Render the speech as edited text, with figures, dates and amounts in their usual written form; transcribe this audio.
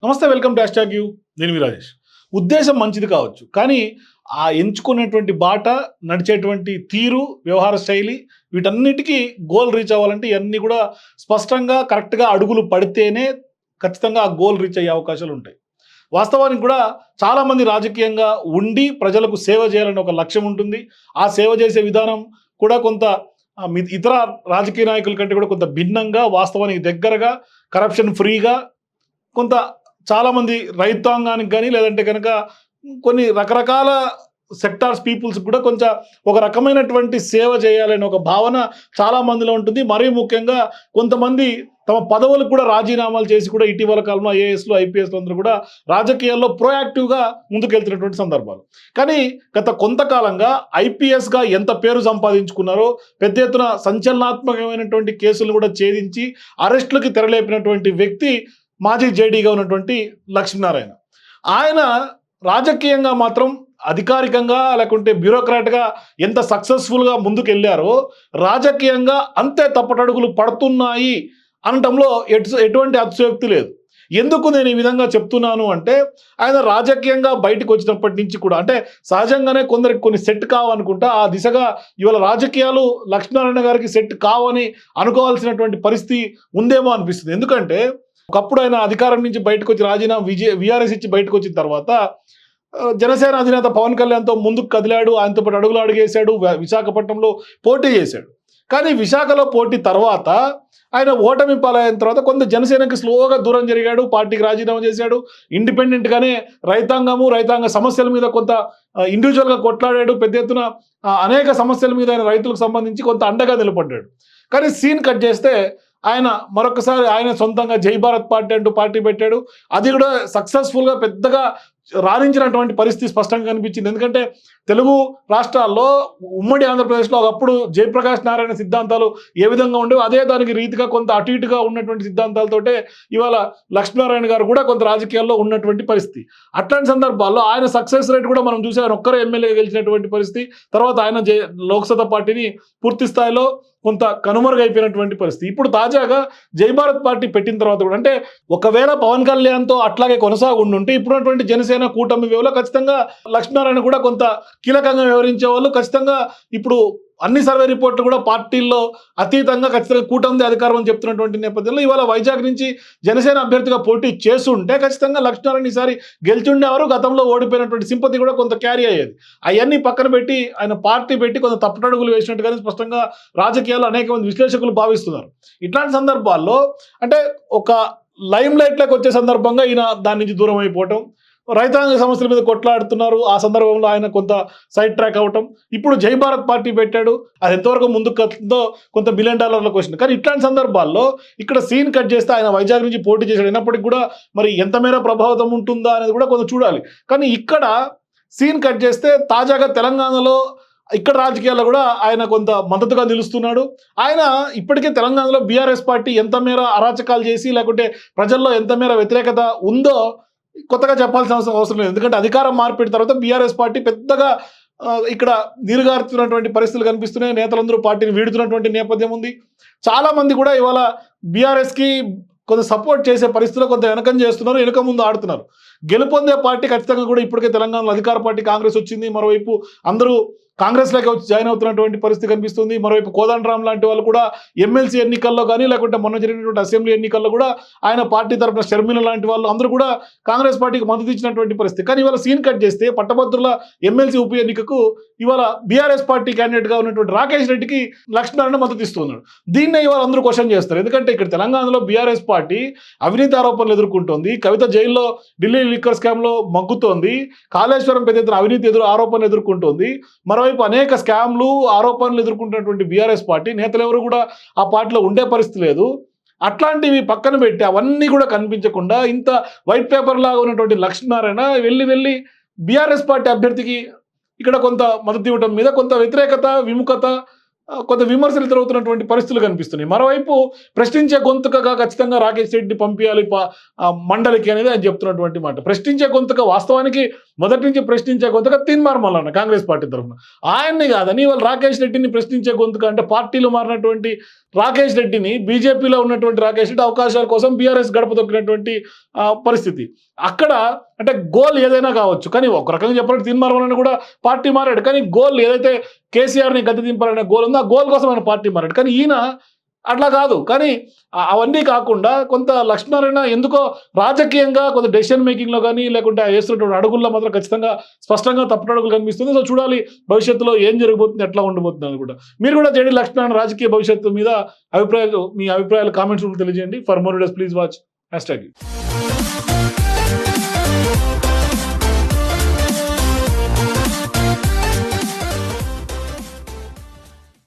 నమస్తే, welcome to hash tag you. నేను మీ రాజేష్. ఉద్దేశం మంచిది కావచ్చు, కానీ ఆ ఎంచుకునేటువంటి బాట, నడిచేటువంటి తీరు, వ్యవహార శైలి, వీటన్నిటికీ గోల్ రీచ్ అవ్వాలంటే ఇవన్నీ కూడా స్పష్టంగా కరెక్ట్గా అడుగులు పడితేనే ఖచ్చితంగా ఆ గోల్ రీచ్ అయ్యే అవకాశాలు ఉంటాయి. వాస్తవానికి కూడా చాలామంది రాజకీయంగా ఉండి ప్రజలకు సేవ చేయాలని ఒక లక్ష్యం ఉంటుంది. ఆ సేవ చేసే విధానం కూడా కొంత ఇతర రాజకీయ నాయకుల కంటే కూడా కొంత భిన్నంగా, వాస్తవానికి దగ్గరగా, కరప్షన్ ఫ్రీగా, కొంత చాలామంది రైతాంగానికి కానీ లేదంటే కనుక కొన్ని రకరకాల సెక్టార్స్ పీపుల్స్ కూడా కొంచెం ఒక రకమైనటువంటి సేవ చేయాలనే ఒక భావన చాలా మందిలో ఉంటుంది. మరీ ముఖ్యంగా కొంతమంది తమ పదవులకు కూడా రాజీనామాలు చేసి కూడా ఇటీవల కాలంలో ఐఏఎస్లు, ఐపీఎస్లు అందరూ కూడా రాజకీయాల్లో ప్రోయాక్టివ్గా ముందుకెళ్తున్నటువంటి సందర్భాలు. కానీ గత కొంతకాలంగా ఐపీఎస్గా ఎంత పేరు సంపాదించుకున్నారో, పెద్ద ఎత్తున సంచలనాత్మకమైనటువంటి కేసులను కూడా ఛేదించి అరెస్టులకి తెరలేపినటువంటి వ్యక్తి మాజీ జేడీగా ఉన్నటువంటి లక్ష్మీనారాయణ. ఆయన రాజకీయంగా మాత్రం అధికారికంగా లేకుంటే బ్యూరోక్రాట్గా ఎంత సక్సెస్ఫుల్గా ముందుకు వెళ్ళారో, రాజకీయంగా అంతే తప్పటడుగులు పడుతున్నాయి అనటంలో ఎటువంటి అతిశయోక్తి లేదు. ఎందుకు నేను ఈ విధంగా చెప్తున్నాను అంటే, ఆయన రాజకీయంగా బయటకు వచ్చినప్పటి నుంచి కూడా అంటే సహజంగానే కొందరికి కొన్ని సెట్ కావనుకుంటా, ఆ దిశగా ఇవాళ రాజకీయాలు లక్ష్మీనారాయణ గారికి సెట్ కావని అనుకోవాల్సినటువంటి పరిస్థితి ఉందేమో అనిపిస్తుంది. ఎందుకంటే ఒకప్పుడు ఆయన అధికారం నుంచి బయటకు వచ్చి రాజీనామా విఆర్ఎస్ ఇచ్చి బయటకు వచ్చిన తర్వాత జనసేన అధినేత పవన్ కళ్యాణ్తో ముందుకు కదిలాడు. ఆయనతో పాటు అడుగులు అడిగేశాడు. విశాఖపట్నంలో పోటీ చేశాడు. కానీ విశాఖలో పోటీ తర్వాత ఆయన ఓటమి పాలైన తర్వాత కొంత జనసేనకి స్లోగా దూరం జరిగాడు. పార్టీకి రాజీనామా చేశాడు. ఇండిపెండెంట్గానే రైతాంగ సమస్యల మీద కొంత ఇండివిజువల్గా కొట్లాడాడు. పెద్ద ఎత్తున అనేక సమస్యల మీద ఆయన రైతులకు సంబంధించి కొంత అండగా నిలబడ్డాడు. కానీ సీన్ కట్ చేస్తే ఆయన మరొకసారి ఆయన సొంతంగా జై భారత్ పార్టీ అంటూ పార్టీ పెట్టాడు. అది కూడా సక్సెస్ఫుల్గా పెద్దగా రాణించినటువంటి పరిస్థితి స్పష్టంగా కనిపించింది. ఎందుకంటే తెలుగు రాష్ట్రాల్లో ఉమ్మడి ఆంధ్రప్రదేశ్లో ఒకప్పుడు జయప్రకాష్ నారాయణ సిద్ధాంతాలు ఏ విధంగా ఉండేవో అదే దానికి రీతిగా కొంత అటు ఇటుగా ఉన్నటువంటి సిద్ధాంతాలతోటే ఇవాళ లక్ష్మీనారాయణ గారు కూడా కొంత రాజకీయాల్లో ఉన్నటువంటి పరిస్థితి. అట్లాంటి సందర్భాల్లో ఆయన సక్సెస్ రేట్ కూడా మనం చూసే ఆయన ఒక్కరే ఎమ్మెల్యే గెలిచినటువంటి పరిస్థితి. తర్వాత ఆయన లోక్సభ పార్టీని పూర్తి స్థాయిలో కొంత కనుమరుగైపోయినటువంటి పరిస్థితి. ఇప్పుడు తాజాగా జై భారత్ పార్టీ పెట్టిన తర్వాత కూడా అంటే ఒకవేళ పవన్ కళ్యాణ్తో అట్లాగే కొనసాగుండుంటే ఇప్పుడున్నటువంటి జనసేన కూటమి వ్యవలో ఖచ్చితంగా లక్ష్మీనారాయణ కూడా కొంత కీలకంగా వ్యవహరించే వాళ్ళు. ఖచ్చితంగా ఇప్పుడు అన్ని సర్వే రిపోర్ట్లు కూడా పార్టీల్లో అతీతంగా ఖచ్చితంగా కూటమి అధికారం అని చెప్తున్నటువంటి నేపథ్యంలో ఇవాళ వైజాగ్ నుంచి జనసేన అభ్యర్థిగా పోటీ చేస్తుంటే ఖచ్చితంగా లక్ష్మీనారాయణ ఈసారి గెలిచుండేవారు. గతంలో ఓడిపోయినటువంటి సింపతి కూడా కొంత క్యారీ అయ్యేది. అవన్నీ పక్కన పెట్టి ఆయన పార్టీ పెట్టి కొంత తప్పటడుగులు వేసినట్టుగానే స్పష్టంగా రాజకీయాల్లో అనేక మంది విశ్లేషకులు భావిస్తున్నారు. ఇట్లాంటి సందర్భాల్లో అంటే ఒక లైమ్ లైట్లోకి వచ్చే సందర్భంగా ఈయన దాని నుంచి దూరం అయిపోవటం, రైతాంగ సమస్యల మీద కొట్లాడుతున్నారు. ఆ సందర్భంలో ఆయన కొంత సైడ్ ట్రాక్ అవటం. ఇప్పుడు జై భారత్ పార్టీ పెట్టాడు. అది ఎంతవరకు ముందుకు కదుతుందో కొంత $1 బిలియన్ క్వశ్చన్. కానీ ఇట్లాంటి సందర్భాల్లో ఇక్కడ సీన్ కట్ చేస్తే ఆయన వైజాగ్ నుంచి పోటీ చేశాడు. అయినప్పటికీ కూడా మరి ఎంత మేర ప్రభావితం ఉంటుందా అనేది కూడా కొంచెం చూడాలి. కానీ ఇక్కడ సీన్ కట్ చేస్తే తాజాగా తెలంగాణలో ఇక్కడ రాజకీయాల్లో కూడా ఆయన కొంత మద్దతుగా నిలుస్తున్నాడు. ఆయన ఇప్పటికే తెలంగాణలో బీఆర్ఎస్ పార్టీ ఎంత మేర అరాచకాలు చేసి లేకుంటే ప్రజల్లో ఎంత మేర వ్యతిరేకత ఉందో కొత్తగా చెప్పాల్సిన అవసరం లేదు. ఎందుకంటే అధికారం మార్పిడి తర్వాత బీఆర్ఎస్ పార్టీ పెద్దగా ఇక్కడ నీరుగారుతున్నటువంటి పరిస్థితులు కనిపిస్తున్నాయి. నేతలందరూ పార్టీని వీడుతున్నటువంటి నేపథ్యం ఉంది. చాలామంది కూడా ఇవాళ బీఆర్ఎస్కి కొంత సపోర్ట్ చేసే పరిస్థితిలో కొంత వెనకం చేస్తున్నారు, వెనక ముందు ఆడుతున్నారు. గెలుపొందే పార్టీ ఖచ్చితంగా కూడా ఇప్పటికే తెలంగాణలో అధికార పార్టీ కాంగ్రెస్ వచ్చింది. మరోవైపు అందరూ కాంగ్రెస్లోకి వచ్చి జాయిన్ అవుతున్నటువంటి పరిస్థితి కనిపిస్తుంది. మరోవైపు కోదండరామ్ లాంటి వాళ్ళు కూడా ఎమ్మెల్సీ ఎన్నికల్లో కానీ లేకుంటే మొన్న జరిగినటువంటి అసెంబ్లీ ఎన్నికల్లో కూడా ఆయన పార్టీ తరఫున షర్మిల లాంటి వాళ్ళు అందరూ కూడా కాంగ్రెస్ పార్టీకి మద్దతు ఇచ్చినటువంటి పరిస్థితి. కానీ ఇవాళ సీన్ కట్ చేస్తే పట్టభద్రుల ఎమ్మెల్సీ ఉప ఎన్నికకు ఇవాళ బీఆర్ఎస్ పార్టీ క్యాండిడేట్గా ఉన్నటువంటి రాకేష్ రెడ్డికి లక్ష్మీనారాయణ మద్దతు ఇస్తున్నాడు. దీన్నే ఇవాళ అందరూ క్వశ్చన్ చేస్తారు. ఎందుకంటే ఇక్కడ తెలంగాణలో బీఆర్ఎస్ పార్టీ అవినీతి ఆరోపణలు ఎదుర్కొంటోంది. కవిత జైల్లో ఢిల్లీ లిక్కర్ స్కామ్లో మగ్గుతోంది. కాళేశ్వరం పెద్ద ఎత్తున అవినీతి ఆరోపణలు ఎదుర్కొంటోంది. మరోవైపు అనేక స్కామ్లు ఆరోపణలు ఎదుర్కొంటున్నటువంటి బీఆర్ఎస్ పార్టీ నేతలు ఎవరు కూడా ఆ పార్టీలో ఉండే పరిస్థితి లేదు. అట్లాంటివి పక్కన పెట్టి అవన్నీ కూడా కనిపించకుండా ఇంత వైట్ పేపర్ లాగా ఉన్నటువంటి లక్ష్మీనారాయణ వెళ్ళి బీఆర్ఎస్ పార్టీ అభ్యర్థికి ఇక్కడ కొంత మద్దతు ఇవ్వడం మీద కొంత వ్యతిరేకత, విముఖత, కొంత విమర్శలు ఎదురవుతున్నటువంటి పరిస్థితులు కనిపిస్తున్నాయి. మరోవైపు ప్రశ్నించే గొంతుకగా ఖచ్చితంగా రాకేష్ రెడ్డిని పంపించాలి మండలికి అనేది ఆయన చెప్తున్నటువంటి మాట. ప్రశ్నించే గొంతుక వాస్తవానికి మొదటి నుంచి ప్రశ్నించే గొంతుక తీన్మార్ మల్లన్న కాంగ్రెస్ పార్టీ తరఫున. ఆయన్ని కాదని ఇవాళ రాకేష్ రెడ్డిని ప్రశ్నించే గొంతుక అంటే పార్టీలు మారినటువంటి రాకేష్ రెడ్డిని, బీజేపీలో ఉన్నటువంటి రాకేష్ రెడ్డి అవకాశాల కోసం బీఆర్ఎస్ గడప తొక్కినటువంటి పరిస్థితి. అక్కడ అంటే గోల్ ఏదైనా కావచ్చు, కానీ ఒక రకంగా చెప్పాలంటే తీన్మార్ మల్లన్న కూడా పార్టీ మారాడు. కానీ గోల్ ఏదైతే కేసీఆర్ని గద్దె దింపాలనే గోల్ ఉందో ఆ గోల్ కోసం ఆయన పార్టీ మారాడు. కానీ ఈయన అట్లా కాదు. కానీ అవన్నీ కాకుండా కొంత లక్ష్మీనారాయణ ఎందుకో రాజకీయంగా కొంత డెసిషన్ మేకింగ్లో కానీ లేకుంటే వేస్తున్నటువంటి అడుగుల్లో మాత్రం ఖచ్చితంగా స్పష్టంగా తప్పుడడుగులు కనిపిస్తుంది. సో చూడాలి భవిష్యత్తులో ఏం జరగబోతుంది, ఎట్లా ఉండబోతుంది అని కూడా. మీరు కూడా జేడీ లక్ష్మీనారాయణ రాజకీయ భవిష్యత్తు మీద మీ అభిప్రాయాలు కామెంట్స్ తెలియజేయండి. For more videos please watch #.